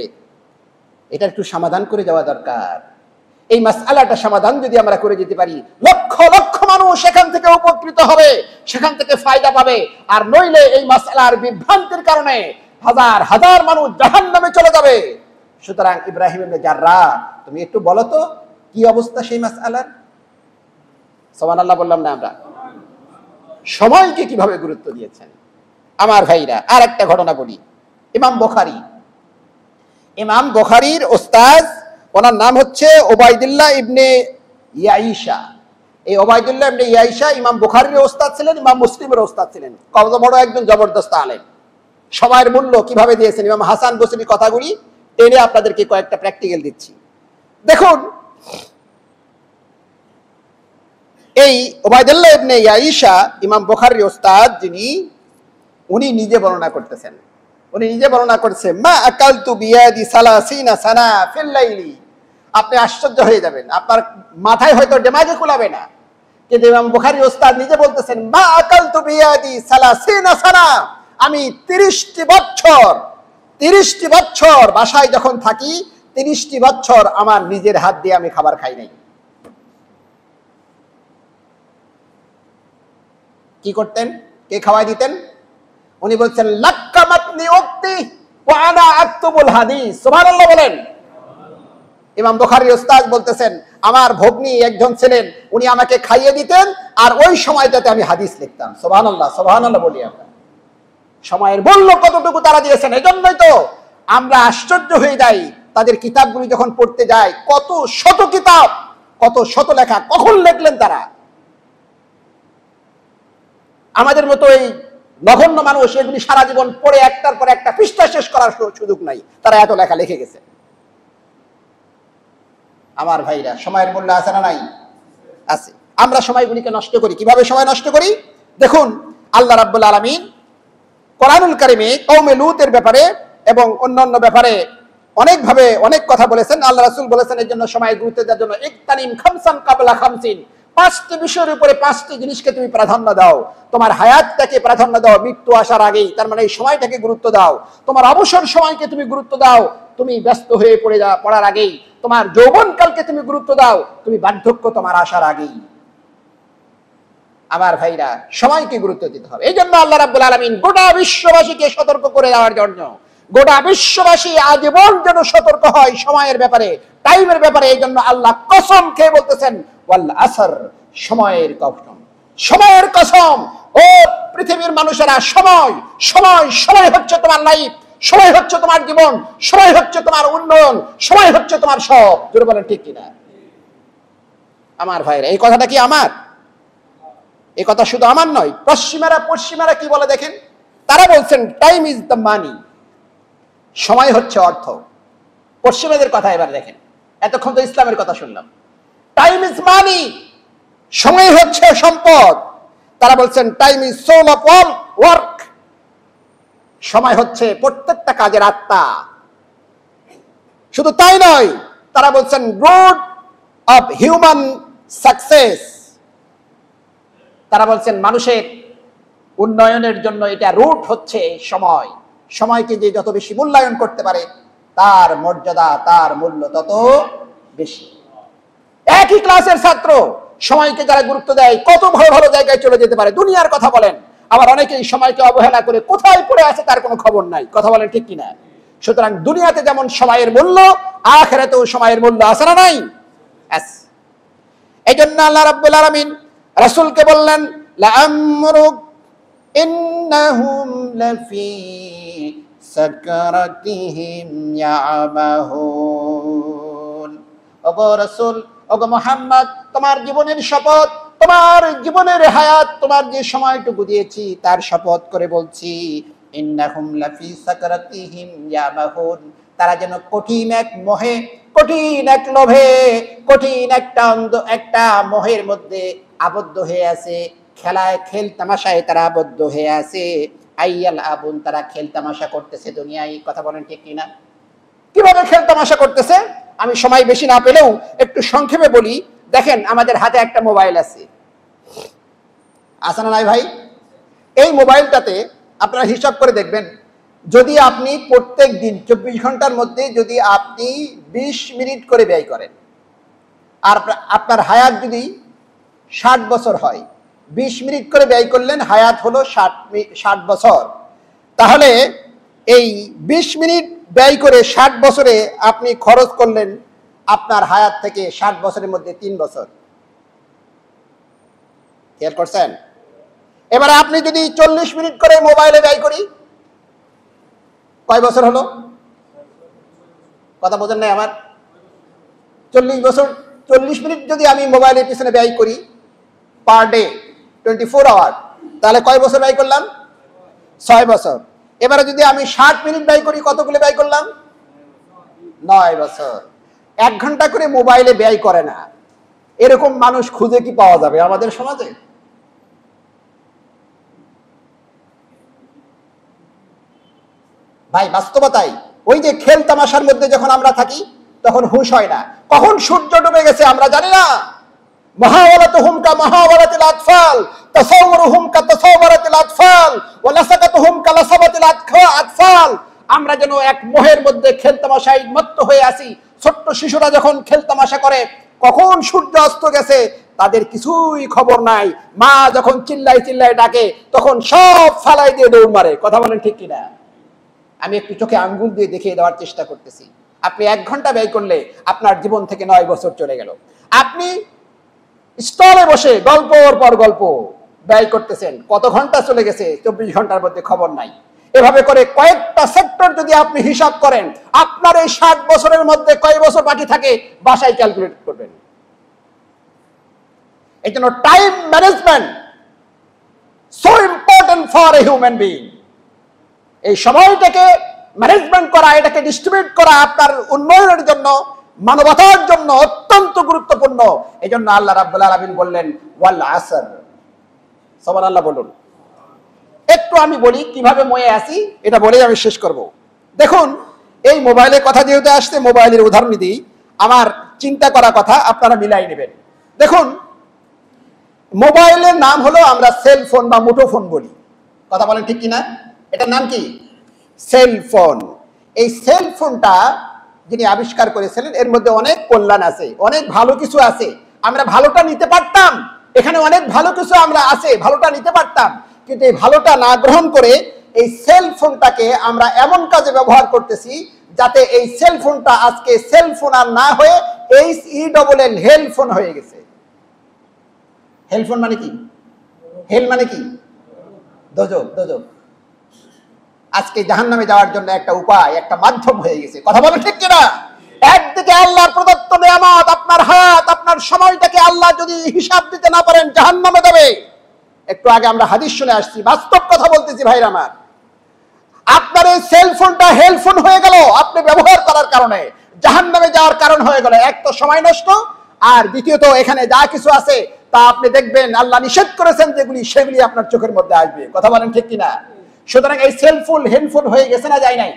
এটা একটু সমাধান করে যাওয়া দরকার। এই মাসআলাটা সমাধান যদি আমরা করে যেতে পারি, লক্ষ লক্ষ মানুষ সেখান থেকে উপকৃত হবে, সেখান থেকে ফায়দা পাবে। আর নইলে এই মাসআলার বিভ্রান্তির কারণে হাজার হাজার মানুষ জাহান্নামে চলে যাবে। সুতরাং ইব্রাহিম ইবনে জাররাহ, তুমি একটু বলো তো কি অবস্থা সেই মাসআলার। সুবহানাল্লাহ বললাম না আমরা? সময়কে কিভাবে গুরুত্ব দিয়েছেন আমার ভাইরা। আর একটা ঘটনা বলি। ইমাম বুখারী, ইমাম বুখারীর ওস্তাদ, ওনার নাম হচ্ছে ওবাইদুল্লাহ ইবনে ইয়াইশা। এই ওবাইদুল্লাহ ইবনে ইয়াইশা ইমাম বুখারীর ওস্তাদ ছিলেন, ইমাম মুসলিমের ওস্তাদ ছিলেন। কত বড় একজন জবরদস্ত আলেম। সময়ের মূল্য কিভাবে দিয়েছেন। ইমাম হাসান বসরির কথাগুলি টেনে আপনাদেরকে কয়েকটা প্র্যাকটিক্যাল দিচ্ছি। দেখুন এই ওবাইদুল্লাহ ইবনে ইয়াইশা ইমাম বুখারীর ওস্তাদ যিনি, উনি নিজে বর্ণনা করতেছেন, উনি নিজে বর্ণনা করছে, মা আকালতু বিয়াদি সালাসিনা সানা ফিল লাইলি। আপনি আশ্চর্য হয়ে যাবেন, আপনার মাথায় হয়তো দিমাগে কুলাবে না, কিন্তু ইমাম বুখারীর ওস্তাদ নিজে বলতেছেন, মা আকালতু বিয়াদি সালাসিনা সানা, আমি 30টি বছর বাসায় যখন থাকি, 30টি বছর আমার নিজের হাত দিয়ে আমি খাবার খাই নাই। কি করতেন? কে খাওয়াই দিতেন? উনি বলছেন, লাক্কামাতনি উক্তি ওয়া আনা আক্তুবুল হাদিস। সুবহানাল্লাহ বলেন। ইমাম বুখারীর ওস্তাদ বলতেছেন, আমার ভগ্নী একজন ছিলেন, উনি আমাকে খাইয়ে দিতেন, আর ওই সময়টাতে আমি হাদিস লিখতাম। সুবহানাল্লাহ, সুবহানাল্লাহ বলি আমরা। সময়ের মূল্য কতটুকু তারা দিয়েছেন। এজন্যই তো আমরা আশ্চর্য হয়ে যাই তাদের কিতাবগুলি যখন পড়তে যাই, কত শত কিতাব, কত শত লেখা, কখন লিখলেন তারা। আমাদের মতো এই নগণ্য মানুষ এগুলি সারা জীবন পড়ে একটার পর একটা পৃষ্ঠা শেষ করার সুযোগ নাই, তারা এত লেখা লিখে গেছে। আমার ভাইরা, সময়ের মূল্য আছে না নাই? আছে। আমরা সময়গুলিকে নষ্ট করি। কিভাবে সময় নষ্ট করি? দেখুন আল্লাহ রাব্বুল আলামিন কোরআনুল কারীমে কওমে লূতের ব্যাপারে এবং অন্যান্য ব্যাপারে অনেকভাবে অনেক কথা বলেছেন। আল্লাহ রাসূল বলেছেন এর জন্য সময় গুরুত্ব দেওয়ার জন্য ইকতানিম খামসান কাবলা খামসিন, 5টি বিষয়ের উপরে 5টি জিনিসকে তুমি প্রাধান্য দাও। তোমার হায়াতটাকে প্রাধান্য দাও মৃত্যু আসার আগেই, তার মানে এই সময়টাকে গুরুত্ব দাও। তোমার অবসর সময়কে তুমি গুরুত্ব দাও তুমি ব্যস্ত হয়ে পড়ার আগেই। তোমার যৌবনকালকে তুমি গুরুত্ব দাও তুমি বার্ধক্য তোমার আসার আগেই। আমার ভাইরা, সময়কে গুরুত্ব দিতে হবে। এই জন্য আল্লাহ রাব্বুল আলামিন গোটা বিশ্ববাসীকে সতর্ক করে দেওয়ার জন্য, গোটা বিশ্ববাসী আজীবন যেন সতর্ক হয় সময়ের ব্যাপারে, টাইমের ব্যাপারে। এই জন্য আল্লাহ কসম খেয়ে বলতেছেন ওয়াল আসর, সময়ের কসম, সময়ের কসম। ও পৃথিবীর মানুষেরা, সময় সময় সময় হচ্ছে তোমার লাইফ, সময় হচ্ছে তোমার জীবন, সময় হচ্ছে তোমার উন্নয়ন, সময় হচ্ছে তোমার সব। জোরে বলেন ঠিক কিনা? আমার ভাইরা, এই কথাটা কি আমার? এই কথা শুধু আমার নয়, পশ্চিমারা কি বলে দেখেন। তারা বলছেন টাইম ইজ দ্য মানি, সময় হচ্ছে অর্থ। পশ্চিমাদের কথা এবার দেখেন, এতক্ষণ তো ইসলামের কথা শুনলাম। টাইম ইজ মানি, সময় হচ্ছে সম্পদ। তারা বলছেন time is soul of all work, সময় হচ্ছে প্রত্যেকটা কাজের আত্মা। শুধু তাই নয়, তারা বলছেন রুট অফ হিউম্যান সাকসেস। তারা বলছেন মানুষের উন্নয়নের জন্য এটা রুট হচ্ছে সময়। সময়কে যে যত বেশি মূল্যায়ন করতে পারে তার মর্যাদা, তার মূল্য তত বেশি। একই ক্লাসের ছাত্র সময়কে যারা গুরুত্ব দেয় কত ভালো ভালো জায়গায় চলে যেতে পারে। দুনিয়ার কথা বলেন, আবার অনেকেই সময়কে অবহেলা করে কোথায় পড়ে আছে তার কোনো খবর নাই। কথা বলেন ঠিক কিনা? সুতরাং দুনিয়াতে যেমন সময়ের মূল্য, আখিরাতেও সময়ের মূল্য আছে না নাই? এই জন্য আল্লাহ রাব্বুল আলামিন রাসূলকে বললেন লাআমরুক ইন্নাহুম লাফি সাকরাতিহিম ইয়ামাহুন। ওগো রাসূল, ওগো মুহাম্মদ, তোমার জীবনের শপথ, তোমার জীবনের হায়াত, তোমার যে সময়টুকু দিয়েছি তার শপথ করে বলছি, ইন্নাহুম লাফি সাকরাতিহিম ইয়ামাহুন, তারা যেন কঠিন এক মোহে, কঠিন এক লোভে, কঠিন একটা মোহের মধ্যে আবদ্ধ হয়ে আছে। খেলায় খেল তামাশায় তারা আবদ্ধ হয়ে আছে। আইয়াল আবুন, তারা খেল তামাশা করতেছে দুনিয়ায়। কথা বলেন ঠিক কিনা? কিভাবে খেল তামাশা করতেছে আমি সময় বেশি না পেলেও একটু সংক্ষেপে বলি। দেখেন, আমাদের হাতে একটা মোবাইল আছে না নাই ভাই? এই মোবাইলটাতে আপনারা হিসাব করে দেখবেন, যদি আপনি প্রত্যেক দিন 24 ঘন্টার মধ্যে যদি আপনি 20 মিনিট করে ব্যয় করেন, আর আপনার হায়াত যদি 60 বছর হয়, 20 মিনিট করে ব্যয় করলেন, হায়াত হলো 60 বছর। তাহলে এই 20 মিনিট ব্যয় করে 60 বছরে আপনি খরচ করলেন আপনার হায়াত থেকে 60 বছরের মধ্যে 3 বছর। খেয়াল করছেন? এবারে আপনি যদি 40 মিনিট করে মোবাইলে ব্যয় করি, কয় বছর হলো? কথা বোঝেন নাই আমার? 40 বছর। 40 মিনিট যদি আমি মোবাইলের পিছনে ব্যয় করি পার ডে 24 আওয়ার, তাহলে কয় বছর ব্যয় করলাম? 6 বছর। এবারে যদি আমি 60 মিনিট ব্যয় করি, কতগুলো ব্যয় করলাম? 9 বছর। 1 ঘন্টা করে মোবাইলে ব্যয় করে না, এরকম মানুষ খুঁজে কি পাওয়া যাবে আমাদের সমাজে? ভাই, বাস্তবতাই ওই যে খেল তামাশার মধ্যে যখন আমরা থাকি তখন হুঁশ হয় না। কখন সূর্য ডুবে গেছে আমরা জানি না। মুহাওয়ালাতুহুম কা মুহাওয়ালাতিল আতফাল, তাসাওউরুহুম কা তাসাওউরাতিল আতফাল, ওয়া লাসাকাতুহুম কা লাসাবাতিল আতফাল। আমরা যেন এক মোহের মধ্যে খেল তামাশায় মত্ত হয়ে আছি। ছোট্ট শিশুরা যখন খেল তামাশা করে, কখন সূর্য অস্ত গেছে তাদের কিছুই খবর নাই। মা যখন চিল্লায় চিল্লায় ডাকে তখন সব ফালাই দিয়ে দৌড় মারে। কথা বলেন ঠিক কিনা? আমি একটু চোখে আঙ্গুল দিয়ে দেখিয়ে দেওয়ার চেষ্টা করতেছি। আপনি 1 ঘন্টা ব্যয় করলে আপনার জীবন থেকে 9 বছর চলে গেল। আপনি স্টলে বসে গল্পর পর গল্প ব্যয় করতেছেন, কত ঘন্টা চলে গেছে 24 ঘন্টার মধ্যে খবর নাই। এভাবে করে কয়েকটা সেক্টর যদি আপনি হিসাব করেন, আপনার এই 60 বছরের মধ্যে কয় বছর বাকি থাকে বাসায় ক্যালকুলেট করবেন। এই জন্য time management so important for a human being. এই সময়টাকে ম্যানেজমেন্ট করা, এটাকে ডিস্ট্রিবিউট করা আপনার উন্নয়নের জন্য, মানবতার জন্য অত্যন্ত গুরুত্বপূর্ণ। এই জন্য আল্লাহ রাব্বুল আলামিন বললেন ওয়াল আসর। সুবহানাল্লাহ বলুন। একটু আমি বলি কিভাবে ময়ে আসি, এটা বলেই আমি শেষ করব। দেখুন, এই মোবাইলের কথা যেহেতু আসছে, মোবাইলের উদাহরণ দিই, আমার চিন্তা করা কথা আপনারা মিলাই নেবেন। দেখুন, মোবাইলের নাম হলো আমরা সেল ফোন বা মুঠোফোন বলি, কথা বলেন ঠিক কিনা? এটার নাম কি? Cell phone. এই সেল ফোনটা যিনি আবিষ্কার করেছিলেন, এর মধ্যে অনেক কল্যাণ আছে, অনেক ভালো কিছু আছে। আমরা ভালোটা নিতে পারতাম, এখানে অনেক ভালো কিছু আমরা আছে, ভালোটা নিতে পারতাম, কিন্তু এই ভালোটা না গ্রহণ করে এই সেল ফোনটাকে আমরা এমন কাজে ব্যবহার করতেছি যাতে এই সেল ফোনটা আজকে সেল ফোন আর না হয়ে HELL হেল ফোন হয়ে গেছে। হেল ফোন মানে কি? হেল মানে কি? দোজখ। দোজখ আজকে জাহান্নামে যাওয়ার জন্য একটা উপায়, একটা মাধ্যম হয়ে গেছে, কথা বলে ঠিক কিনা? একদিকে আল্লাহর প্রদত্ত নিয়ামত, আপনার হাত, আপনার সময়টাকে আল্লাহ যদি হিসাব দিতে না পারেন জাহান্নামে যাবে। একটু আগে আমরা হাদিস শুনে আসছি, বাস্তব কথা বলতেছি ভাইরা আমার। আপনার এই সেল ফোনটা হেল ফোন হয়ে গেল, আপনি ব্যবহার করার কারণে জাহান্নামে যাওয়ার কারণ হয়ে গেল। এক তো সময় নষ্ট, আর দ্বিতীয়ত এখানে যা কিছু আছে তা আপনি দেখবেন আল্লাহ নিষেধ করেছেন যেগুলি, সেগুলি আপনার চোখের মধ্যে আসবে, কথা বলেন ঠিক কিনা? সুতরাং এই সেলফোন হেলফোন হয়ে গেছে না যায় নাই?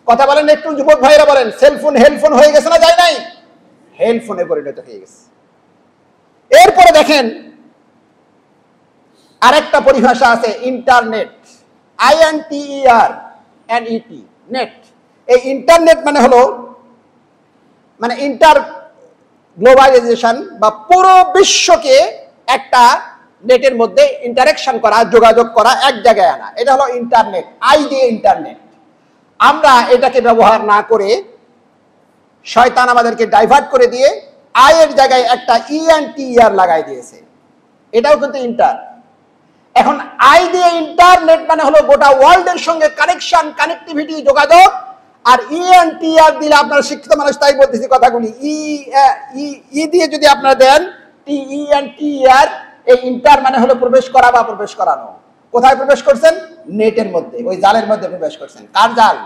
কথা বলেন একটু, যুবক ভাইরা বলেন, সেলফোন হেলফোন হয়ে গেছে না যায় নাই? হেলফোনে পরিণত হয়ে গেছে। এরপরে দেখেন আরেকটা পরিভাষা আছে, ইন্টারনেট, INTERNET, নেট। এই ইন্টারনেট মানে হলো মানে ইন্টার গ্লোবালাইজেশন, বা পুরো বিশ্বকে একটা নেটের মধ্যে ইন্টারেকশন করা, যোগাযোগ করা, এক জায়গায় আনা, এটা হলো ইন্টারনেট। আই দিয়ে ইন্টারনেট। আমরা এটাকে ব্যবহার না করে শয়তান আমাদেরকে ডাইভার্ট করে দিয়ে আই এর জায়গায় একটা ENTER লাগাই দিয়েছে, এটাও কিন্তু ইন্টার। এখন আই দিয়ে ইন্টারনেট মানে হলো গোটা ওয়ার্ল্ডের সঙ্গে কানেকশন, কানেক্টিভিটি, যোগাযোগ। আর ENTER দিলে, আপনার শিক্ষিত মানুষ তাই বলতেছি কথাগুলি, ই দিয়ে যদি আপনারা দেন TENTER, এই ইন্টার মানে হলো প্রবেশ করা বা প্রবেশ করানো। কোথায় প্রবেশ করছেন? নেটের মধ্যে, ওই জালের মধ্যে প্রবেশ করছেন। কার জাল?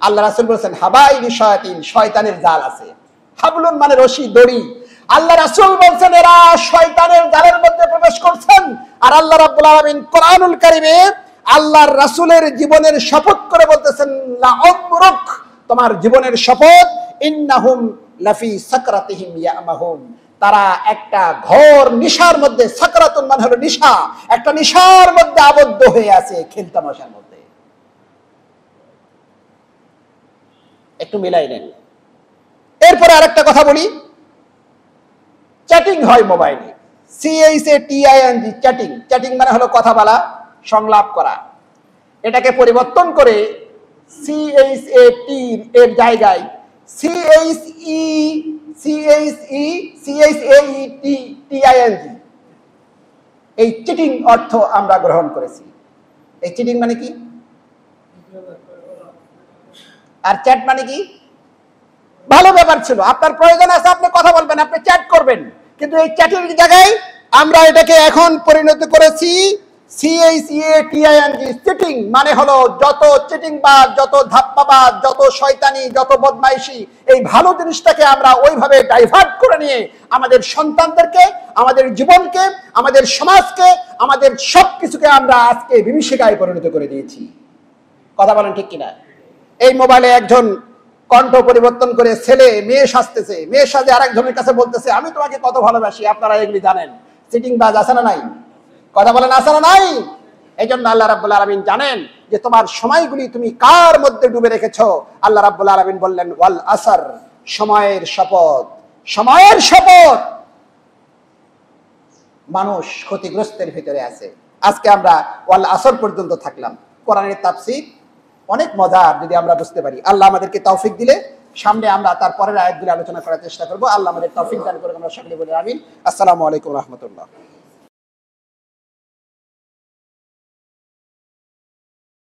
আল্লাহ রাসূল বলেছেন হাবাইলি শায়াতিন, শয়তানের জাল আছে। হাবলুন মানে রশি, দড়ি। আল্লাহ রাসূল বলেছেন এরা শয়তানের জালের মধ্যে প্রবেশ করছেন। আর আল্লাহ রাব্বুল আলামিন কোরআনুল কারীমে আল্লাহর রাসূলের জীবনের শপথ করে বলতেছেন, লা আমরুক, তোমার জীবনের শপথ, ইন্নাহুম লাফি সাকরাতিহিম ইয়ামাহুন, তারা একটা ঘোর নিশার মধ্যে, সাকরাতুন মানে হলো নিশা, একটা নিশার মধ্যে আবদ্ধ হয়ে আছে, খেলতামাশার মধ্যে। একটু মিলাই নেন। এরপরে আরেকটা কথা বলি, চ্যাটিং হয় মোবাইলে, CHATING, চ্যাটিং। চ্যাটিং মানে হলো কথা বলা, সংলাপ করা। এটাকে পরিবর্তন করে CHAT এর জায়গায় CHATING, এই চিটিং অর্থ আমরা গ্রহণ করেছি। এই চিটিং মানে কি? আর চ্যাট মানে কি? ভালো ব্যাপার ছিল, আপনার প্রয়োজন আছে, আপনি কথা বলবেন, আপনি চ্যাট করবেন, কিন্তু এই চ্যাটের জায়গায় আমরা এটাকে এখন পরিণত করেছি CHATING, চিটিং মানে হলো যত চিটিং বা যত ধাপ্পাবাজ, যত শয়তানি, যত বদমাইশি, এই ভালো জিনিসটাকে আমরা ওইভাবে ডাইভার্ট করে নিয়ে আমাদের সন্তানদেরকে, আমাদের জীবনকে, আমাদের সমাজকে, আমাদের সবকিছুকে আমরা আজকে বিভীষিকায় পরিণত করে দিয়েছি, কথা বলেন ঠিক কিনা? এই মোবাইলে একজন কণ্ঠ পরিবর্তন করে ছেলে মেয়ে সাজতেছে, মেয়ে সাজে আরেকজনের কাছে বলতেছে আমি তোমাকে কত ভালোবাসি। আপনারা এগুলি জানেন, চিটিং বাজ আছে না নাই? কথা বলেন আছে না নাই? এই জন্য আল্লাহ রাব্বুল আলামিন জানেন যে তোমার সময়গুলি তুমি কার মধ্যে ডুবে রেখেছো। আল্লাহ রাব্বুল আলামিন বললেন ওয়াল আসর, সময়ের শপথ, সময়ের শপথ। মানুষ ক্ষতিগ্রস্তের ভিতরে আছে। আজকে আমরা ওয়াল আসর পর্যন্ত থাকলাম। কোরআনের তাফসীর অনেক মজার, যদি আমরা বুঝতে পারি। আল্লাহ আমাদেরকে তৌফিক দিলে সামনে আমরা তার পরের আয়াতগুলো আলোচনা করার চেষ্টা করব। আল্লাহ আমাদের তৌফিক দান করে, আমরা সকলে বলি আমিন। আসসালামু আলাইকুম ওয়া রাহমাতুল্লাহ।